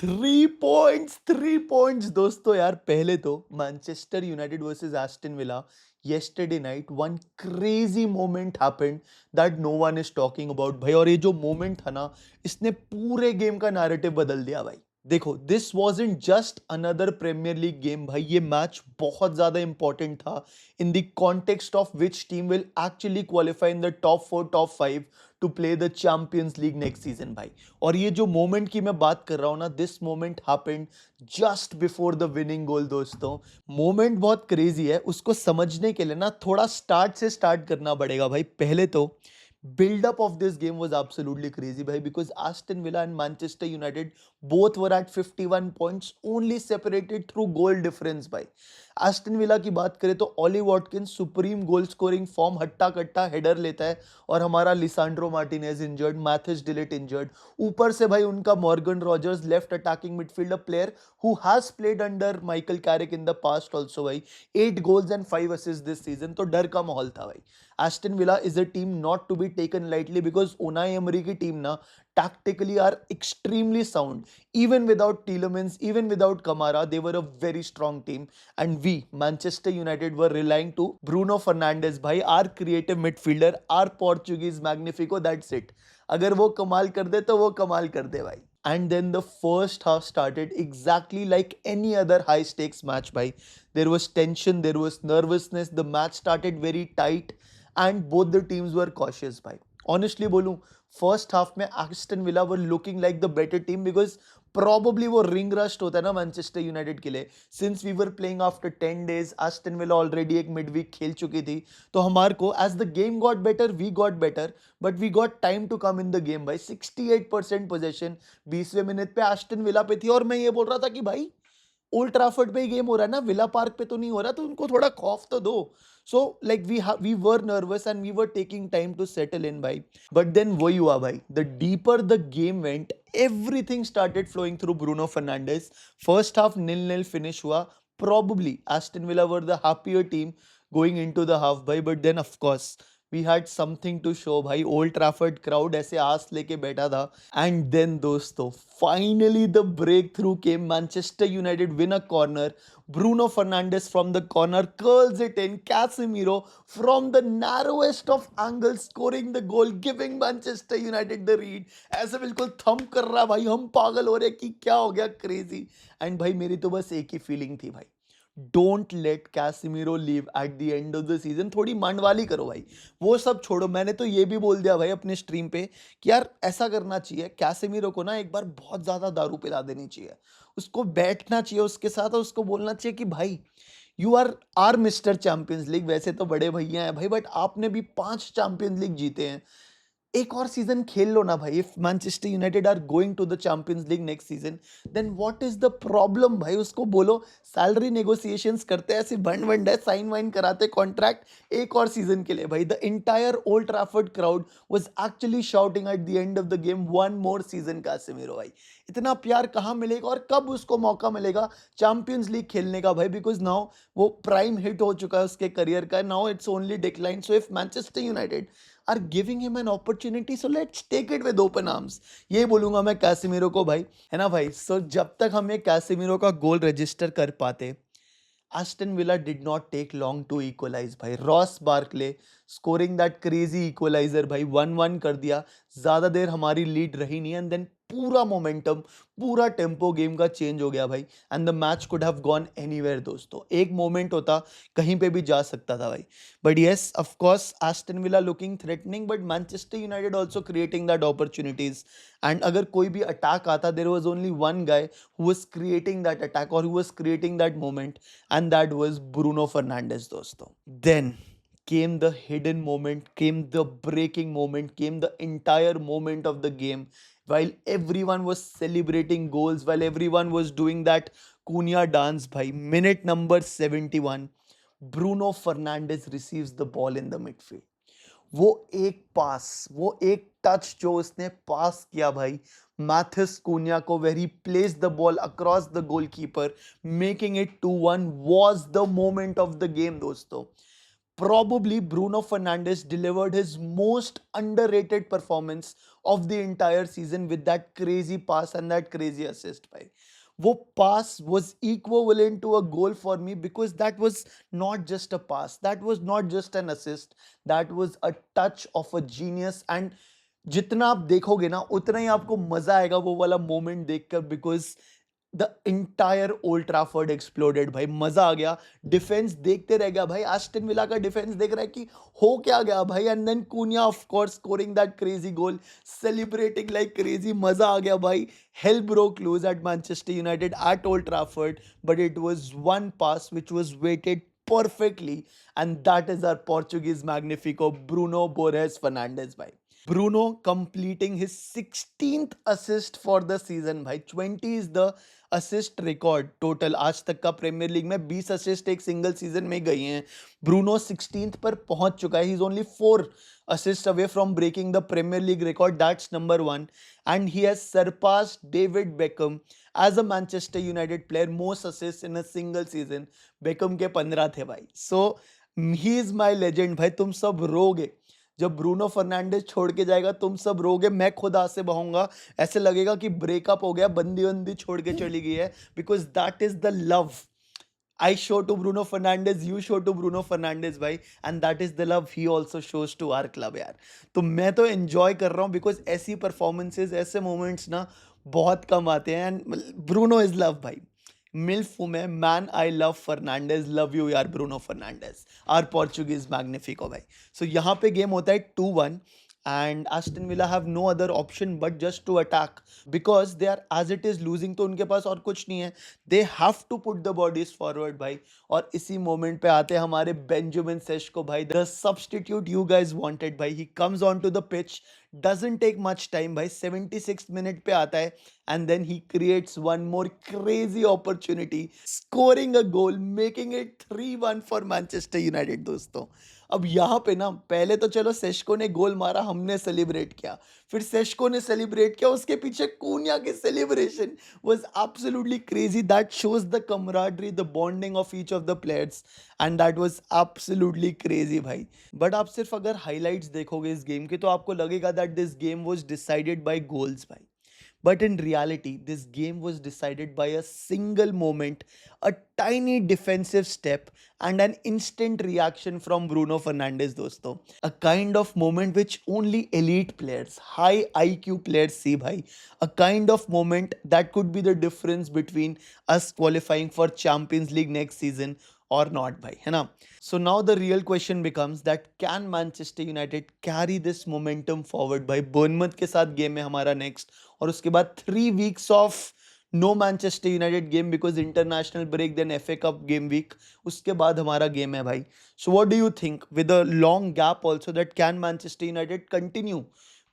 Three points दोस्तों यार। पहले तो Manchester United versus Aston villa yesterday night one crazy moment happened that no one is talking about भाई। और ये जो मोमेंट था ना, इसने पूरे गेम का नैरेटिव बदल दिया भाई। देखो, this wasn't just another Premier League game भाई, ये मैच बहुत ज्यादा इंपॉर्टेंट था in the context of which team will actually qualify in the top 4 top 5 to play the Champions League next season भाई। और ये जो मोमेंट की मैं बात कर रहा हूं ना, this moment happened just before the winning गोल दोस्तों। मोमेंट बहुत क्रेजी है, उसको समझने के लिए ना थोड़ा स्टार्ट से स्टार्ट करना पड़ेगा भाई। पहले तो build-up of this game was absolutely crazy bhai, because Aston Villa and Manchester United both were at 51 points, only separated through goal difference bhai। Aston Villa की बात करें तो Ollie Watkins supreme goal scoring form, हट्टा कट्टा header लेता है, और हमारा Lisandro Martinez injured, Matthijs de Ligt injured. ऊपर से भाई उनका Morgan Rogers, left attacking midfielder player who has played under Michael Carrick in the past also भाई, 8 goals and 5 assists this season. तो डर का माहौल था भाई। Aston Villa is a team not to be taken lightly, because Unai Emery की team ना tactically are extremely sound. Even without Tielemans, even without Kamara, they were a very strong team. And we, Manchester United, were relying to Bruno Fernandes, भाई, our creative midfielder, our Portuguese Magnifico, that's it. अगर वो कमाल कर दे तो वो कमाल कर दे भाई। And then the first half started exactly like any other high stakes match bhai. There was tension, there was nervousness, the match started very tight and both the teams were cautious bhai। Honestly बोलूं, first half में Aston Villa were looking like the better team, because probably वो ring rust होता है ना Manchester United के लिए। Since we were playing after 10 days, Aston Villa already एक mid week खेल चुकी थी। तो हमारे को as the game got better, we got better, but we got time to come in the game भाई। 68% पोजेशन 20वें मिनट पे एस्टन विला पे थी, और मैं ये बोल रहा था कि भाई ओल्ड ट्रैफर्ड पे ही गेम हो रहा है ना, विला पार्क पे तो नहीं हो रहा, तो उनको थोड़ा खौफ तो दो। So like we were nervous and we were taking time to settle in भाई। बट देन वही हुआ भाई, the deeper the game went, everything started flowing through Bruno Fernandes. First half 0-0 finish हुआ। Probably Aston Villa were the happier team going into the half भाई, but then of course we had something to show भाई। Old Trafford crowd ऐसे आस लेके बैठा था। And then दोस्तों, finally the breakthrough came. Manchester United win a corner, Bruno Fernandes from the corner curls it in, Casemiro from the narrowest of angles scoring the goal, giving Manchester United the lead। ऐसे बिल्कुल thumb कर रहा भाई, हम पागल हो रहे कि क्या हो गया, क्रेजी। एंड भाई मेरी तो बस एक ही फीलिंग थी भाई, don't let Casemiro leave at the end of the season. थोड़ी मंडवाली करो भाई, वो सब छोड़ो। मैंने तो ये भी बोल दिया भाई अपने स्ट्रीम पे कि यार ऐसा करना चाहिए, कैसिमिरो को ना एक बार बहुत ज्यादा दारू पिला देनी चाहिए, उसको बैठना चाहिए उसके साथ और उसको बोलना चाहिए कि भाई you are mister Champions League. वैसे तो बड़े भैया हैं भाई, बट आपने भी 5 चैंपियंस लीग जीते हैं, एक और सीजन खेल लो ना भाई। If Manchester United are going to the Champions League next season, then what is the problem भाई। उसको बोलो सैलरी नेगोशिएशंस करते हैं, ऐसे बंड वंड है, साइन वाइन कराते कॉन्ट्रैक्ट एक और सीजन के लिए भाई। The entire old Trafford crowd was actually shouting at the end of the game, one more season Casemiro भाई। इतना प्यार कहाँ मिलेगा और कब उसको मौका मिलेगा चैंपियंस लीग खेलने का भाई, बिकॉज नाउ वो प्राइम हिट हो चुका है उसके करियर का, now it's only decline. So if Manchester United are giving him an opportunity, so let's take it with open arms. ये बोलूंगा मैं कैसेमिरो को भाई, है ना भाई। सो जब तक हम ये कैसेमिरो का गोल रजिस्टर कर पाते, Aston Villa did not take long to equalise भाई। Ross Barkley scoring that crazy equaliser भाई, 1-1 कर दिया। ज्यादा देर हमारी लीड रही नहीं, एंड देन पूरा मोमेंटम, पूरा टेम्पो गेम का चेंज हो गया भाई। And the match could have gone anywhere दोस्तों। एक मोमेंट होता, कहीं पे भी जा सकता था भाई। But yes, of course Aston Villa looking threatening, but Manchester United also creating that opportunities. And अगर कोई भी अटैक आता, there was only one guy who was creating that attack और who was creating that moment, and that was Bruno Fernandes दोस्तों। Then came the hidden moment, came the breaking moment, came the entire moment of the game, while everyone was celebrating goals, while everyone was doing that Cunha dance भाई। Minute number 71, Bruno Fernandes receives the ball in the midfield। वो एक पास, वो एक touch जो उसने पास किया भाई Matheus Cunha को, where he place the ball across the goalkeeper, making it 2-1, was the moment of the game दोस्तों। probably Bruno Fernandes delivered his most underrated performance of the entire season with that crazy pass and that crazy assist bhai. वो pass was equivalent to a goal for me because that was not just a pass, that was not just an assist, that was a touch of a genius. And जितना आप देखोगे ना उतना ही आपको मजा आएगा वो वाला मोमेंट देखकर, because the entire old Trafford exploded भाई, मजा आ गया। डिफेंस देखते रह गया भाई, एस्टन विला का डिफेंस देख रहा है कि हो क्या गया भाई। And then Cunha of course scoring that crazy goal, celebrating like crazy, मजा आ गया भाई। Hell broke loose at Manchester United at Old Trafford, but it was one pass which was weighted perfectly, and that is our Portuguese magnifico Bruno Borges Fernandes bhai. Bruno completing his 16th assist for the season भाई। 20 is the assist record total आज तक का premiere league में। 20 assist एक single season में गई हैं। Bruno 16th पर पहुंच चुका है। He is only 4 assists away from breaking the Premier League record. That's number one. And he has surpassed David Beckham as a Manchester United player, most assists in a single season. Beckham के 15 थे भाई। So he is my legend भाई। तुम सब रोगे जब Bruno Fernandes छोड़ के जाएगा, तुम सब रोगे, मैं खुद आंख से बहूंगा। ऐसे लगेगा कि ब्रेकअप हो गया, बंदी बंदी छोड़ के चली गई है, because that is the love I show to Bruno Fernandes, you show to Bruno Fernandes भाई, and that is the love he also shows to our club यार। तो मैं तो enjoy कर रहा हूँ बिकॉज ऐसी परफॉर्मेंसेज, ऐसे मोमेंट्स ना बहुत कम आते हैं। एंड ब्रूनो इज लव भाई। मिल्फ हूँ मैं, man I love Fernandes, love you यार Bruno Fernandes, our Portuguese magnifico भाई। सो यहाँ पे गेम होता है 2-1 and Aston Villa have no other option but just to attack because they are as it is losing, तो उनके पास और कुछ नहीं है। they have to put the bodies forward भाई। और इसी मोमेंट पे आते हैं हमारे बेंजामिन सेस्को भाई, the substitute you guys wanted भाई। he comes onto the pitch, doesn't take much time भाई, 76th मिनट पे आता है and then he creates one more crazy opportunity, scoring a goal, making it 3-1 for Manchester United दोस्तों। अब यहाँ पे ना पहले तो चलो सेस्को ने गोल मारा, हमने सेलिब्रेट किया, फिर सेस्को ने सेलिब्रेट किया, उसके पीछे कूनिया की celebration was absolutely crazy. That shows the camaraderie, the bonding of each of the players, and that was absolutely crazy भाई। बट आप सिर्फ अगर हाइलाइट्स देखोगे इस गेम के तो आपको लगेगा that this game was decided by goals भाई। But in reality, this game was decided by a single moment, a tiny defensive step, and an instant reaction from Bruno Fernandes, dosto. A kind of moment which only elite players, high IQ players see, bhai. A kind of moment that could be the difference between us qualifying for Champions League next season or not, bhai, है ना? So now the real question becomes that can Manchester United carry this momentum forward, भाई? Bournemouth के साथ game है हमारा next, और उसके बाद 3 weeks of no Manchester United game because international break, then FA cup game week, उसके बाद हमारा गेम है भाई। So what do you think with a long gap also that can Manchester United continue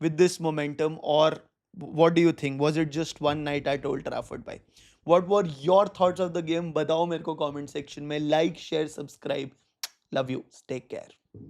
with this momentum, or what do you think? Was it just one night at Old Trafford भाई? What were your thoughts of the game? बताओ मेरे को comment section में। Like, share, subscribe. Love you. Take care.